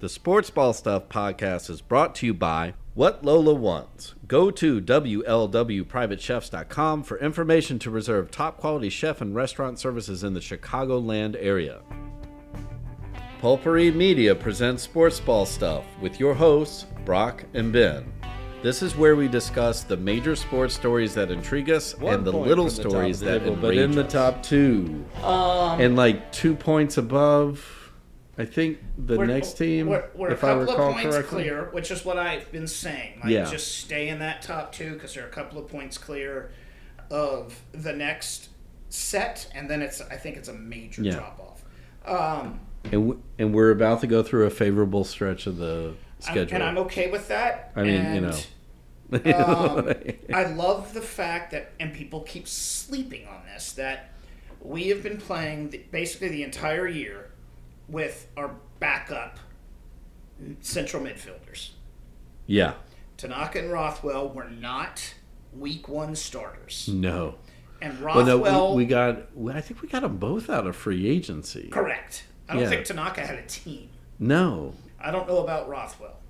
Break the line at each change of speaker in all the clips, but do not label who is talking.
The Sports Ball Stuff podcast is brought to you by What Lola Wants. Go to WLWPrivateChefs.com for information to reserve top quality chef and restaurant services in the Chicagoland area. Pulpery Media presents Sports Ball Stuff with your hosts, Brock and Ben. This is where we discuss the major sports stories that intrigue us and the little stories that enrage us. But in the top two. And like 2 points above, I think the next team,
we're
if
a
I
couple
recall
of points
correctly.
clear, which is what I've been saying. Just stay in that top two because they're a couple of points clear of the next set, and then I think it's a major drop off.
And we're about to go through a favorable stretch of the schedule.
And I'm okay with that.
I mean,
I love the fact that, and people keep sleeping on this, that we have been playing basically the entire year with our backup central midfielders.
Yeah.
Tanaka and Rothwell were not week one starters.
No.
And Rothwell...
Well, no, I think we got them both out of free agency.
Correct. I don't think Tanaka had a team.
No.
I don't know about Rothwell.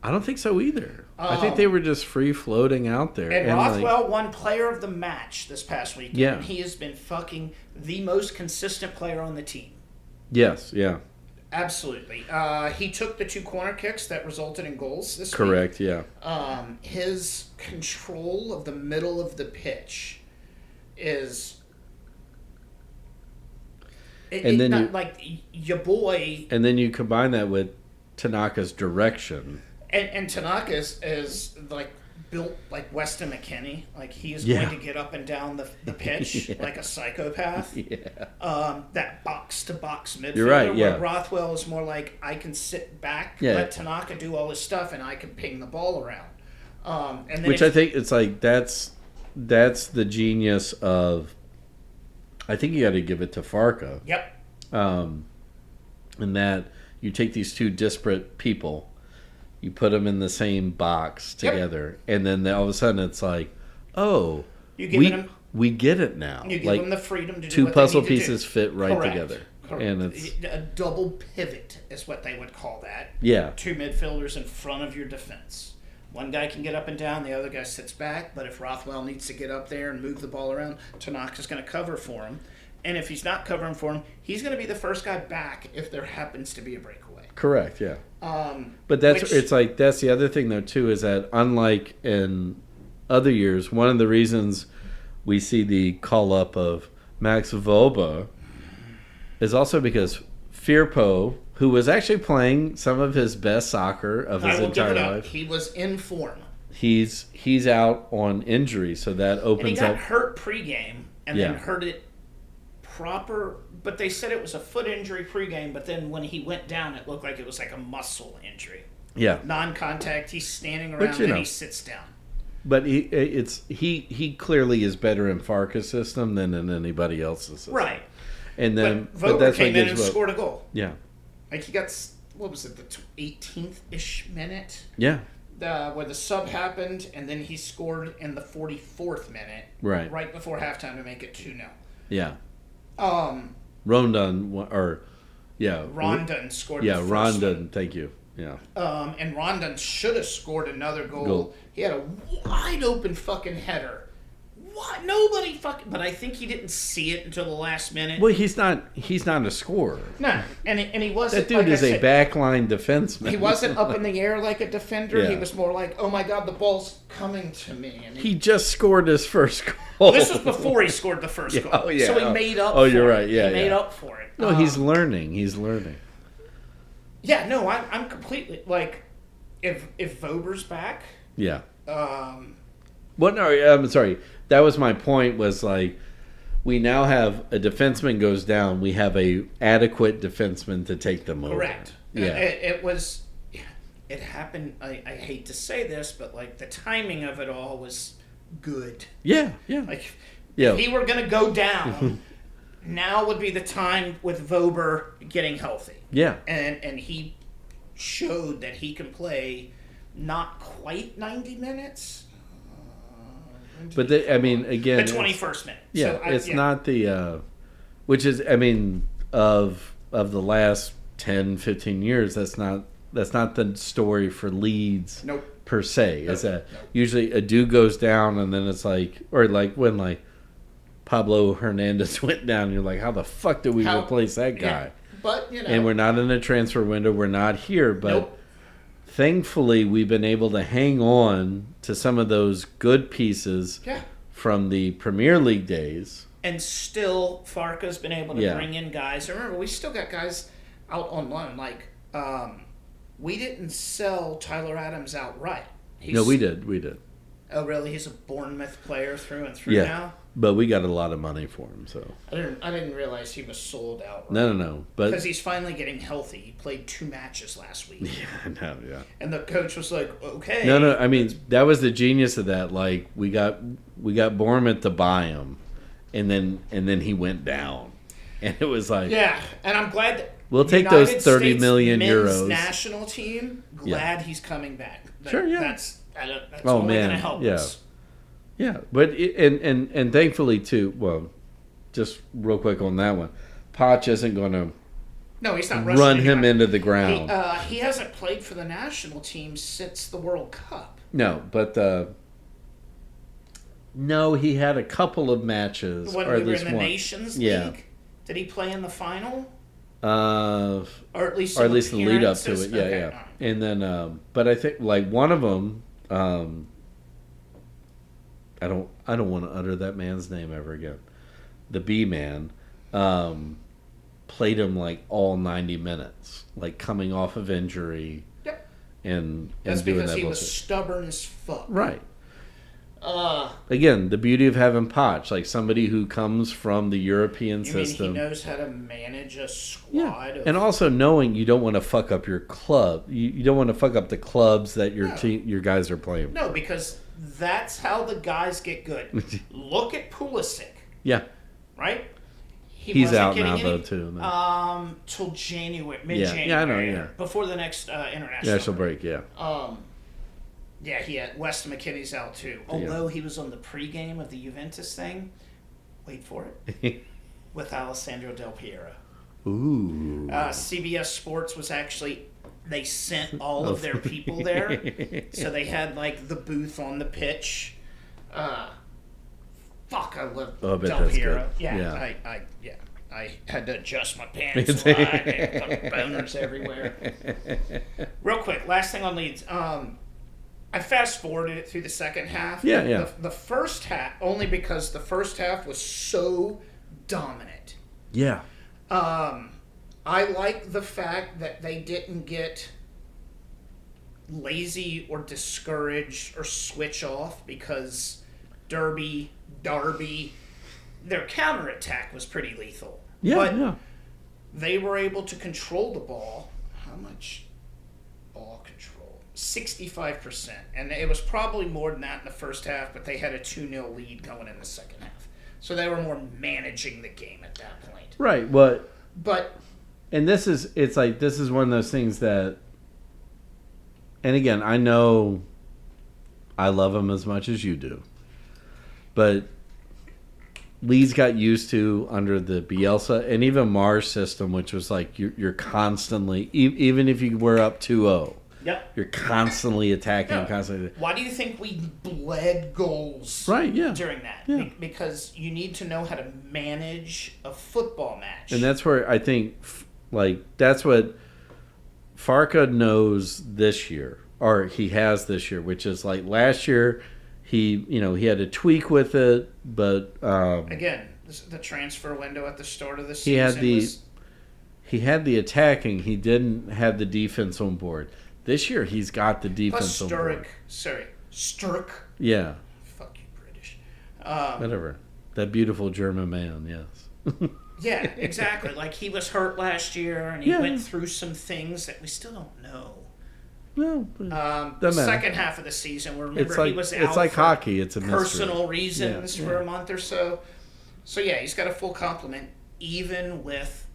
I don't think so either. I think they were just free-floating out there.
And Rothwell won player of the match this past weekend.
Yeah.
And he has been fucking the most consistent player on the team.
Yes, yeah.
Absolutely. He took the 2 corner kicks that resulted in goals this week.
Correct, yeah.
His control of the middle of the pitch is... your boy...
And then you combine that with Tanaka's direction.
And Tanaka is like built like Weston McKennie. Like he is going to get up and down the pitch like a psychopath.
Yeah.
That box to box midfielder.
You're right. Yeah.
Where Rothwell is more like I can sit back, let Tanaka do all his stuff, and I can ping the ball around. And then
I think it's like that's the genius of. I think you got to give it to Farka.
Yep.
In that you take these two disparate people. You put them in the same box together, and then all of a sudden it's like, oh, we get it now.
You give
like,
them the freedom to do
two
what
puzzle
they need
pieces
to do.
fit right
Correct.
together.
Correct.
And it's
a double pivot is what they would call that.
Yeah.
2 midfielders in front of your defense. One guy can get up and down, the other guy sits back, but if Rothwell needs to get up there and move the ball around, Tanaka's going to cover for him. And if he's not covering for him, he's going to be the first guy back if there happens to be a breakaway.
Correct, yeah. But it's the other thing though too is that unlike in other years, one of the reasons we see the call up of Max Voba is also because Firpo, who was actually playing some of his best soccer of his entire life,
he was in form.
He's out on injury, so that opens up.
And he got hurt pregame and then hurt it proper. But they said it was a foot injury pregame, but then when he went down, it looked like it was like a muscle injury.
Yeah.
Non-contact. He's standing around and he sits down.
But he clearly is better in Farka's system than in anybody else's system.
Right.
And then
but that's came in and scored a goal.
Yeah.
Like he got, what was it, the 18th-ish minute?
Yeah.
Where the sub happened, and then he scored in the 44th minute. Right before halftime to make it 2-0.
Yeah. Rondon scored the first one. Thank you. Yeah.
And Rondon should have scored another goal. He had a wide open fucking header. What? Nobody fucking... But I think he didn't see it until the last minute.
Well, he's not a scorer.
No, and he wasn't...
That dude is a backline defenseman.
He wasn't up in the air like a defender. Yeah. He was more like, oh my God, the ball's coming to me. And
he just scored his first goal.
Well, this was before he scored the first goal.
Oh, yeah.
So he made up for it.
Oh, you're right. Yeah,
he made up for it.
No, he's learning.
Yeah, no, I'm completely... Like, if Vober's back...
Yeah. Well, no, I'm sorry. That was my point, was like, we now have a defenseman goes down. We have a adequate defenseman to take them over.
Correct.
Yeah.
It happened, I hate to say this, but like the timing of it all was good.
Yeah.
Like, if he were going to go down, now would be the time with Vober getting healthy.
Yeah.
And he showed that he can play not quite 90 minutes.
But again,
the 21st minute.
Yeah, so it's not the, which is, of the last 10, 15 years, that's not That's not the story for Leeds.
Nope.
Per se. Is that usually a dude goes down and then it's like, or like when like Pablo Hernandez went down, and you're like, how the fuck did we replace that guy?
Yeah. But
and we're not in a transfer window. We're not here, but thankfully we've been able to hang on to some of those good pieces from the Premier League days.
And still, Farca's been able to bring in guys. Remember, we still got guys out on loan. Like, we didn't sell Tyler Adams outright.
No, we did.
Oh, really? He's a Bournemouth player through and through now?
But we got a lot of money for him, so.
I didn't realize he was sold outright.
No.
Because he's finally getting healthy. He played 2 matches last week.
Yeah.
And the coach was like, okay.
No, I mean, that was the genius of that. Like, we got Bournemouth to buy him, and then he went down. And it was like.
Yeah, and I'm glad that.
We'll take those 30 million
men's
euros.
National team, glad he's coming back.
Sure, yeah.
That's only going to help us.
Yeah, but and thankfully too. Well, just real quick on that one, Poch isn't going to.
No, he's not
run him into the ground.
He hasn't played for the national team since the World Cup.
No, but no, he had a couple of matches.
When
or
we
at
were
least
in the
one.
Nations
Yeah.
League, did he play in the final?
Or
at least
the lead up to it. Yeah,
okay.
yeah. And then, but I think like one of them. I don't want to utter that man's name ever again. The B man played him like all 90 minutes, like coming off of injury.
Yep.
And
that's
doing
because
that
he
bullshit.
was stubborn as fuck.
Right. Again, the beauty of having Poch, like somebody who comes from the European system.
Mean he knows how to manage a squad.
And also knowing you don't want to fuck up your club. You don't want to fuck up the clubs that your guys are playing.
No, because that's how the guys get good. Look at Pulisic.
Yeah.
Right?
He's out now, though, too.
Till January, mid-January.
Yeah, I know, yeah.
Before the next international
break, yeah.
Yeah, Weston McKennie's out, too. Although he was on the pregame of the Juventus thing. Wait for it. With Alessandro Del Piero.
Ooh.
CBS Sports was actually... They sent all of their people there. So they had, like, the booth on the pitch. I love Del Piero. Yeah. I had to adjust my pants a lot. Boners everywhere. Real quick, last thing on Leeds. I fast-forwarded it through the second half.
Yeah.
The first half, only because the first half was so dominant.
Yeah.
I like the fact that they didn't get lazy or discouraged or switch off because Derby, their counterattack was pretty lethal.
Yeah,
They were able to control the ball. How much ball control? 65%. And it was probably more than that in the first half, but they had a 2-0 lead going in the second half. So they were more managing the game at that point.
Right. And this is one of those things that, and again, I know I love them as much as you do, but Leeds got used to under the Bielsa and even Mars system, which was like you're constantly, even if you were up 2-0, you're constantly attacking. Constantly.
Why do you think we bled goals during that?
Yeah.
Because you need to know how to manage a football match.
And that's where I think, that's what Farca knows this year, or he has this year, which is like last year, he had to tweak with it, but
again, the transfer window at the start of the season
he had the attacking, he didn't have the defense on board. This year, he's got the defense on board.
Sturck.
Yeah.
Fuck you, British.
Whatever. That beautiful German man, yes.
Yeah, exactly. Like, he was hurt last year, and he went through some things that we still don't know.
No,
the second half of the season, remember he was out.
It's like hockey. It's a
personal reasons for a month or so. So yeah, he's got a full complement, even with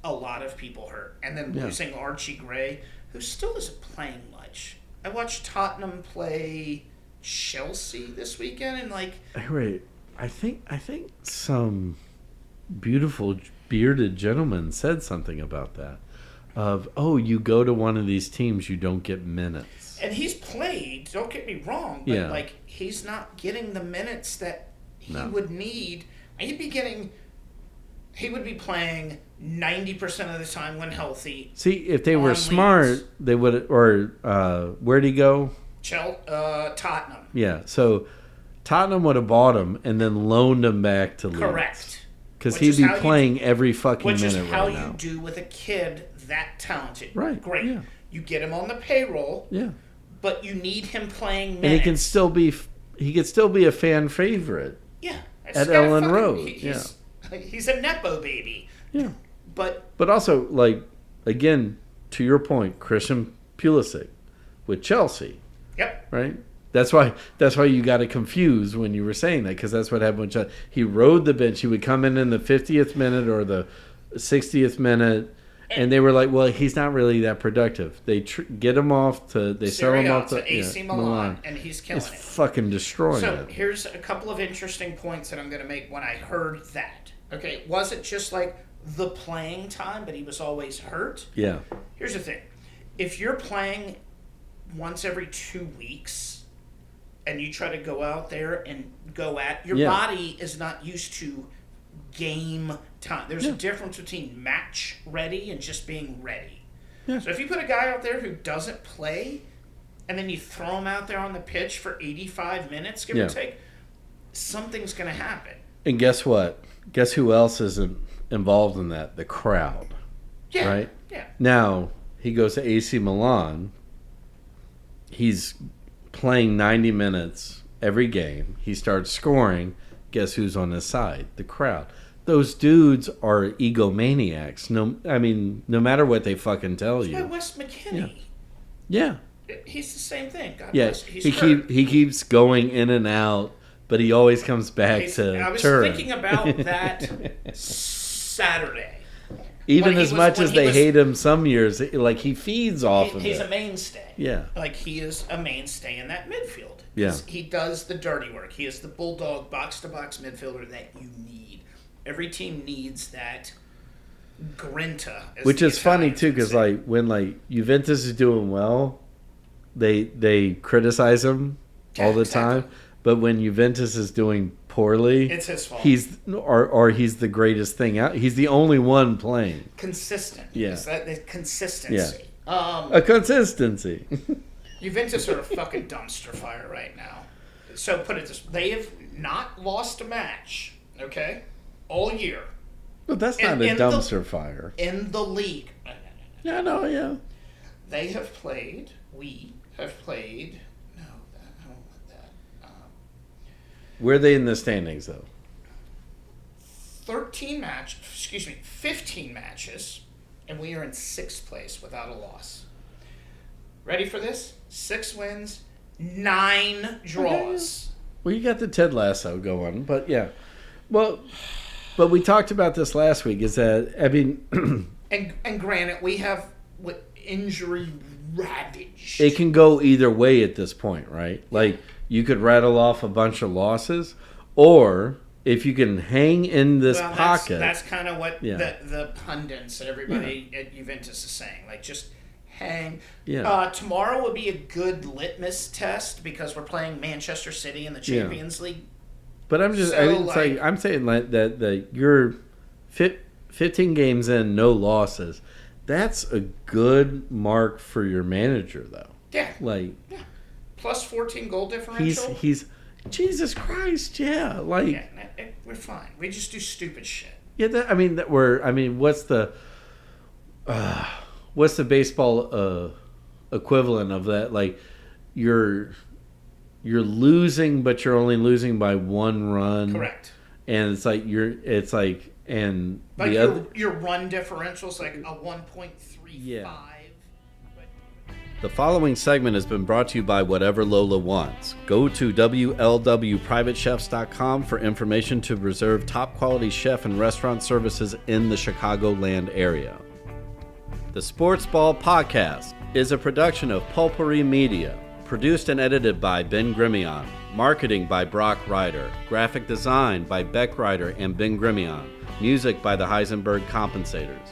a lot of people hurt, and then losing Archie Gray, who still isn't playing much. I watched Tottenham play Chelsea this weekend, and
I think some beautiful bearded gentleman said something about that. of, oh, you go to one of these teams, you don't get minutes.
And he's played, don't get me wrong, but like he's not getting the minutes that he would need. He would be playing 90% of the time when healthy.
See, if they were smart, they would. Or where'd he go?
Tottenham.
Yeah, so Tottenham would have bought him and then loaned him back to Leeds.
Correct.
Because he'd be playing every fucking minute right now.
Which is how you do with a kid that talented.
Right.
Great. Yeah. You get him on the payroll.
Yeah.
But you need him playing minutes.
And he can still be a fan favorite.
Yeah.
At Ellen Road.
He's a Nepo baby.
Yeah.
But
also, like, again, to your point, Christian Pulisic with Chelsea.
Yep.
Right? That's why you got it confused when you were saying that, because that's what happened with Chelsea. He rode the bench. He would come in the 50th minute or the 60th minute, and they were like, well, he's not really that productive. They get him off to, they sell him off to
AC Milan, and he's killing it.
He's fucking destroying it.
So here's a couple of interesting points that I'm going to make when I heard that. Okay, it wasn't just like the playing time, but he was always hurt.
Yeah.
Here's the thing. If you're playing once every 2 weeks and you try to go out there and go at, your body is not used to game time. There's a difference between match ready and just being ready. Yeah. So if you put a guy out there who doesn't play and then you throw him out there on the pitch for 85 minutes, give or take, something's going to happen.
And guess what? Guess who else isn't involved in that? The crowd.
Yeah.
Right?
Yeah.
Now, he goes to AC Milan. He's playing 90 minutes every game. He starts scoring. Guess who's on his side? The crowd. Those dudes are egomaniacs. No matter what they fucking tell you.
That's why Wes McKinney.
Yeah.
He's the same thing. God
bless. He keeps going in and out, but he always comes back to
I was
Turin.
thinking about that Saturday.
Even as much as they hate him some years, like he feeds off of it.
He's a mainstay.
Yeah.
Like he is a mainstay in that midfield.
Yeah.
He does the dirty work. He is the bulldog box-to-box midfielder that you need. Every team needs that grinta.
Which is funny too, because like when like Juventus is doing well, they criticize him all the time. But when Juventus is doing poorly,
it's his fault.
He's the greatest thing out. He's the only one playing.
Consistent.
Yeah.
Is that the consistency?
Yeah. A consistency.
Juventus are a fucking dumpster fire right now. So put it this: they have not lost a match, okay, all year.
But that's not a dumpster fire
in the league.
Yeah, I know. Yeah.
They have played. We have played.
Where are they in the standings, though?
15 matches, and we are in 6th place without a loss. Ready for this? 6 wins, 9 draws.
Well, you got the Ted Lasso going, but yeah. Well, but we talked about this last week, is that, I mean...
and granted, we have injury ravaged.
It can go either way at this point, right? Like... You could rattle off a bunch of losses, or if you can hang in this pocket.
That's kind of what the pundits and everybody at Juventus is saying. Like, just hang.
Yeah.
Tomorrow will be a good litmus test because we're playing Manchester City in the Champions League.
But I'm just, I'm saying that you're 15 games in, no losses. That's a good mark for your manager, though.
Yeah.
Like.
Yeah. Plus 14 goal differential.
He's Jesus Christ, yeah. Like
we're fine. We just do stupid shit.
Yeah, what's the baseball equivalent of that? Like you're losing, but you're only losing by 1 run.
Correct.
And your
run differential is like a 1.35.
Yeah. The following segment has been brought to you by Whatever Lola Wants. Go to WLWPrivateChefs.com for information to reserve top quality chef and restaurant services in the Chicagoland area. The Sports Ball Podcast is a production of Pulpery Media, produced and edited by Ben Grimion, marketing by Brock Ryder, graphic design by Beck Ryder and Ben Grimion, music by the Heisenberg Compensators.